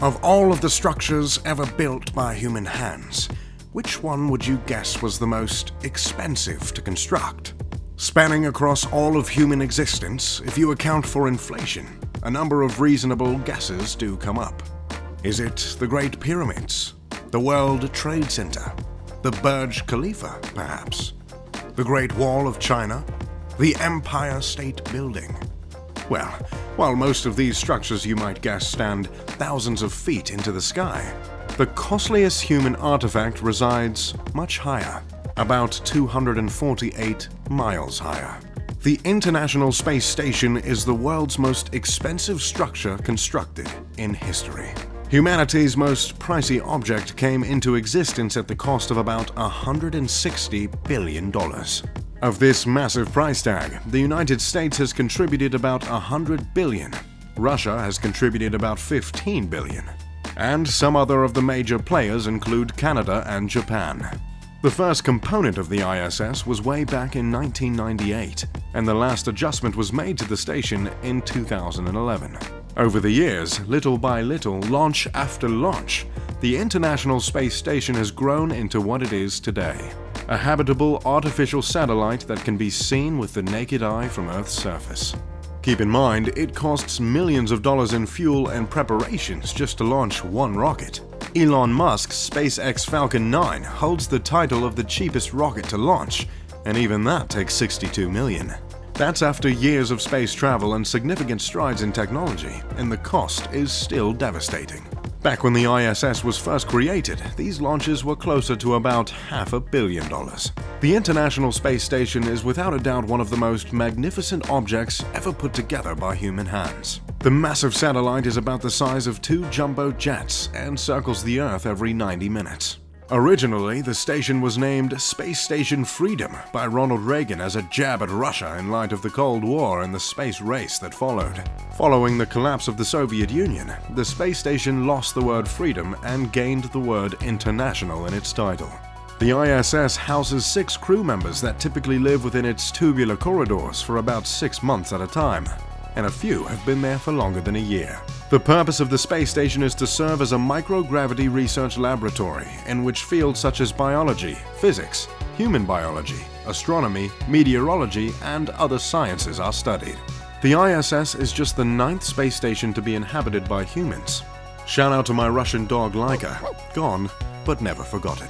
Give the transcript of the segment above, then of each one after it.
Of all of the structures ever built by human hands, which one would you guess was the most expensive to construct? Spanning across all of human existence, if you account for inflation, a number of reasonable guesses do come up. Is it the Great Pyramids? The World Trade Center? The Burj Khalifa, perhaps? The Great Wall of China? The Empire State Building? Well, while most of these structures you might guess stand thousands of feet into the sky, the costliest human artifact resides much higher, about 248 miles higher. The International Space Station is the world's most expensive structure constructed in history. Humanity's most pricey object came into existence at the cost of about $160 billion. Of this massive price tag, the United States has contributed about $100 billion, Russia has contributed about $15 billion, and some other of the major players include Canada and Japan. The first component of the ISS was way back in 1998, and the last adjustment was made to the station in 2011. Over the years, little by little, launch after launch, the International Space Station has grown into what it is today. A habitable artificial satellite that can be seen with the naked eye from Earth's surface. Keep in mind, it costs millions of dollars in fuel and preparations just to launch one rocket. Elon Musk's SpaceX Falcon 9 holds the title of the cheapest rocket to launch, and even that takes $62 million. That's after years of space travel and significant strides in technology, and the cost is still devastating. Back when the ISS was first created, these launches were closer to about $500 million. The International Space Station is without a doubt one of the most magnificent objects ever put together by human hands. The massive satellite is about the size of 2 jumbo jets and circles the Earth every 90 minutes. Originally, the station was named Space Station Freedom by Ronald Reagan as a jab at Russia in light of the Cold War and the space race that followed. Following the collapse of the Soviet Union, the space station lost the word freedom and gained the word international in its title. The ISS houses 6 crew members that typically live within its tubular corridors for about 6 months at a time, and a few have been there for longer than a year. The purpose of the space station is to serve as a microgravity research laboratory in which fields such as biology, physics, human biology, astronomy, meteorology, and other sciences are studied. The ISS is just the 9th space station to be inhabited by humans. Shout out to my Russian dog Laika, gone but never forgotten.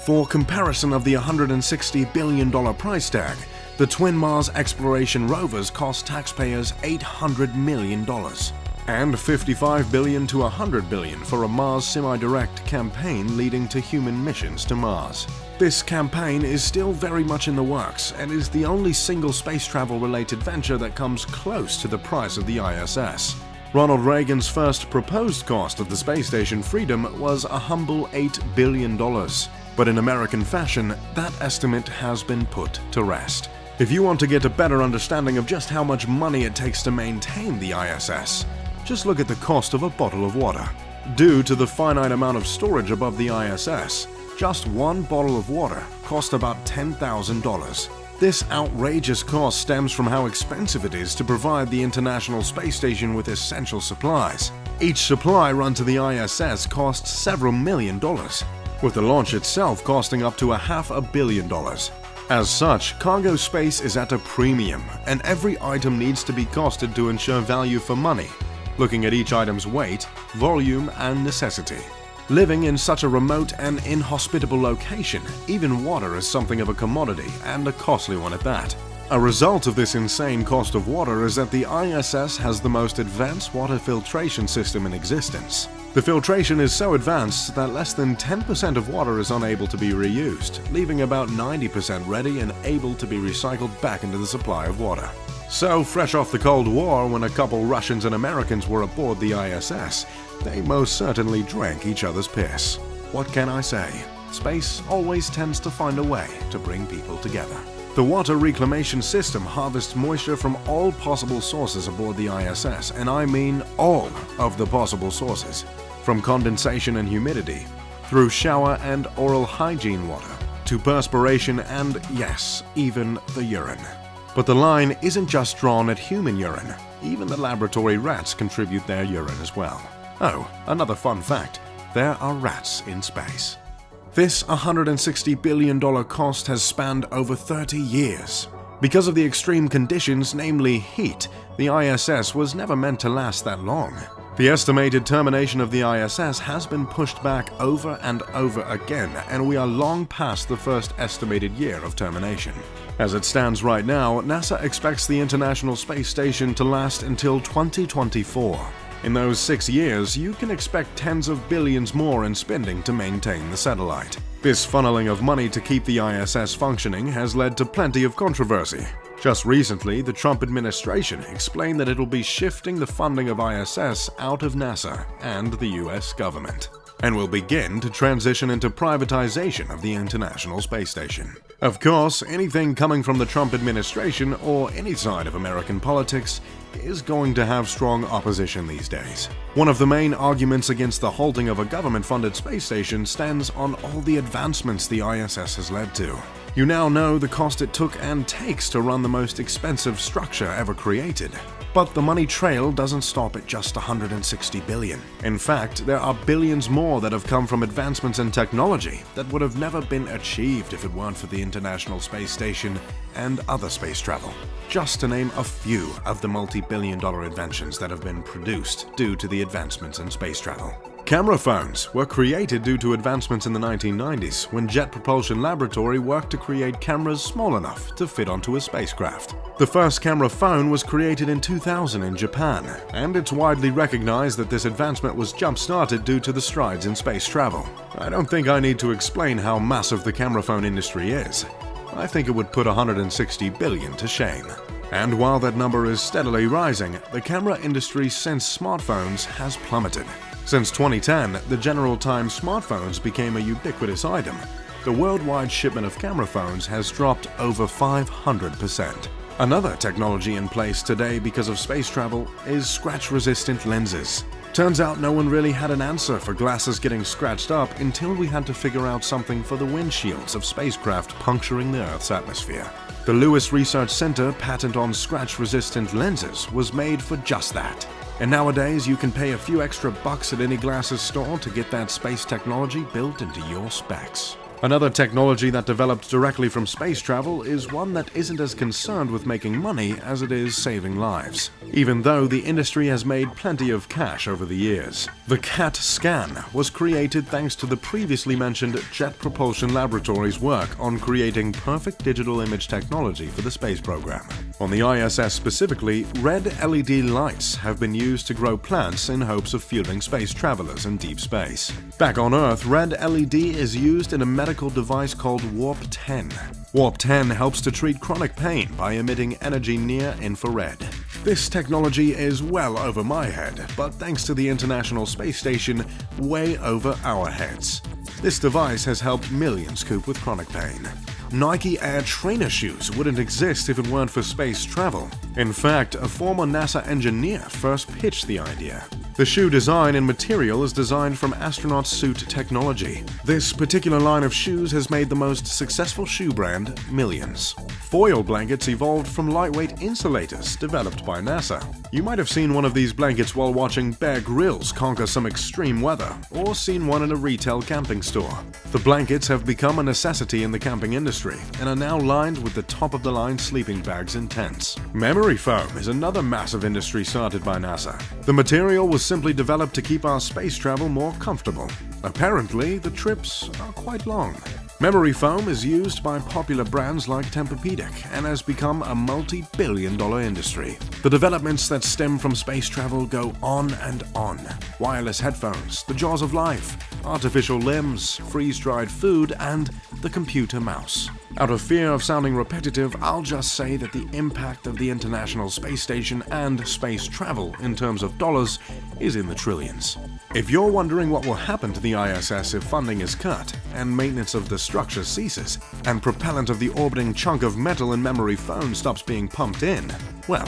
For comparison of the $160 billion price tag, the twin Mars exploration rovers cost taxpayers $800 million, and $55 billion to $100 billion for a Mars semi-direct campaign leading to human missions to Mars. This campaign is still very much in the works and is the only single space travel-related venture that comes close to the price of the ISS. Ronald Reagan's first proposed cost of the space station Freedom was a humble $8 billion, but in American fashion, that estimate has been put to rest. If you want to get a better understanding of just how much money it takes to maintain the ISS, just look at the cost of a bottle of water. Due to the finite amount of storage above the ISS, just one bottle of water costs about $10,000. This outrageous cost stems from how expensive it is to provide the International Space Station with essential supplies. Each supply run to the ISS costs several million dollars, with the launch itself costing up to $500 million. As such, cargo space is at a premium, and every item needs to be costed to ensure value for money, looking at each item's weight, volume, and necessity. Living in such a remote and inhospitable location, even water is something of a commodity, and a costly one at that. A result of this insane cost of water is that the ISS has the most advanced water filtration system in existence. The filtration is so advanced that less than 10% of water is unable to be reused, leaving about 90% ready and able to be recycled back into the supply of water. So, fresh off the Cold War, when a couple Russians and Americans were aboard the ISS, they most certainly drank each other's piss. What can I say? Space always tends to find a way to bring people together. The water reclamation system harvests moisture from all possible sources aboard the ISS, and I mean all of the possible sources, from condensation and humidity, through shower and oral hygiene water, to perspiration and, yes, even the urine. But the line isn't just drawn at human urine. Even the laboratory rats contribute their urine as well. Oh, another fun fact, there are rats in space. This $160 billion cost has spanned over 30 years. Because of the extreme conditions, namely heat, the ISS was never meant to last that long. The estimated termination of the ISS has been pushed back over and over again, and we are long past the first estimated year of termination. As it stands right now, NASA expects the International Space Station to last until 2024. In those 6 years, you can expect tens of billions more in spending to maintain the satellite. This funneling of money to keep the ISS functioning has led to plenty of controversy. Just recently, the Trump administration explained that it will be shifting the funding of ISS out of NASA and the US government, and will begin to transition into privatization of the International Space Station. Of course, anything coming from the Trump administration or any side of American politics is going to have strong opposition these days. One of the main arguments against the halting of a government-funded space station stands on all the advancements the ISS has led to. You now know the cost it took and takes to run the most expensive structure ever created. But the money trail doesn't stop at just $160 billion. In fact, there are billions more that have come from advancements in technology that would have never been achieved if it weren't for the International Space Station and other space travel. Just to name a few of the multi-billion-dollar inventions that have been produced due to the advancements in space travel. Camera phones were created due to advancements in the 1990s when Jet Propulsion Laboratory worked to create cameras small enough to fit onto a spacecraft. The first camera phone was created in 2000 in Japan, and it's widely recognized that this advancement was jump-started due to the strides in space travel. I don't think I need to explain how massive the camera phone industry is. I think it would put $160 billion to shame. And while that number is steadily rising, the camera industry since smartphones has plummeted. Since 2010, the General Times smartphones became a ubiquitous item. The worldwide shipment of camera phones has dropped over 500%. Another technology in place today because of space travel is scratch-resistant lenses. Turns out no one really had an answer for glasses getting scratched up until we had to figure out something for the windshields of spacecraft puncturing the Earth's atmosphere. The Lewis Research Center patent on scratch-resistant lenses was made for just that. And nowadays, you can pay a few extra bucks at any glasses store to get that space technology built into your specs. Another technology that developed directly from space travel is one that isn't as concerned with making money as it is saving lives, even though the industry has made plenty of cash over the years. The CAT scan was created thanks to the previously mentioned Jet Propulsion Laboratory's work on creating perfect digital image technology for the space program. On the ISS specifically, red LED lights have been used to grow plants in hopes of fueling space travelers in deep space. Back on Earth, red LED is used in a medical device called Warp 10. Warp 10 helps to treat chronic pain by emitting energy near infrared. This technology is well over my head, but thanks to the International Space Station, way over our heads. This device has helped millions cope with chronic pain. Nike Air trainer shoes wouldn't exist if it weren't for space travel. In fact, a former NASA engineer first pitched the idea. The shoe design and material is designed from astronaut suit technology. This particular line of shoes has made the most successful shoe brand millions. Foil blankets evolved from lightweight insulators developed by NASA. You might have seen one of these blankets while watching Bear Grylls conquer some extreme weather, or seen one in a retail camping store. The blankets have become a necessity in the camping industry and are now lined with the top-of-the-line sleeping bags and tents. Memory foam is another massive industry started by NASA. The material was simply developed to keep our space travel more comfortable. Apparently, the trips are quite long. Memory foam is used by popular brands like Tempur-Pedic and has become a multi-billion-dollar industry. The developments that stem from space travel go on and on. Wireless headphones, the jaws of life, artificial limbs, freeze-dried food, and the computer mouse. Out of fear of sounding repetitive, I'll just say that the impact of the International Space Station and space travel in terms of dollars is in the trillions. If you're wondering what will happen to the ISS if funding is cut, and maintenance of the structure ceases, and propellant of the orbiting chunk of metal in memory foam stops being pumped in, well,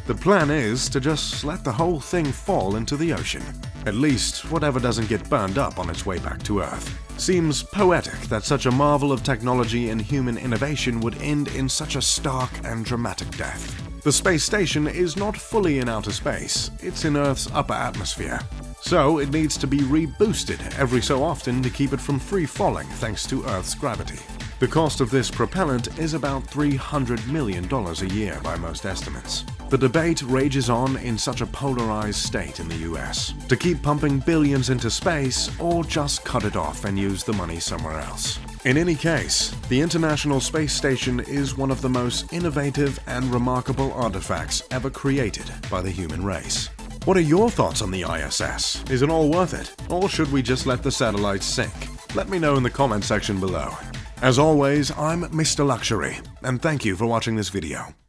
the plan is to just let the whole thing fall into the ocean. At least, whatever doesn't get burned up on its way back to Earth. Seems poetic that such a marvel of technology and human innovation would end in such a stark and dramatic death. The space station is not fully in outer space, it's in Earth's upper atmosphere. So it needs to be reboosted every so often to keep it from free falling thanks to Earth's gravity. The cost of this propellant is about $300 million a year by most estimates. The debate rages on in such a polarized state in the US to keep pumping billions into space or just cut it off and use the money somewhere else. In any case, the International Space Station is one of the most innovative and remarkable artifacts ever created by the human race. What are your thoughts on the ISS? Is it all worth it? Or should we just let the satellites sink? Let me know in the comment section below. As always, I'm Mr. Luxury, and thank you for watching this video.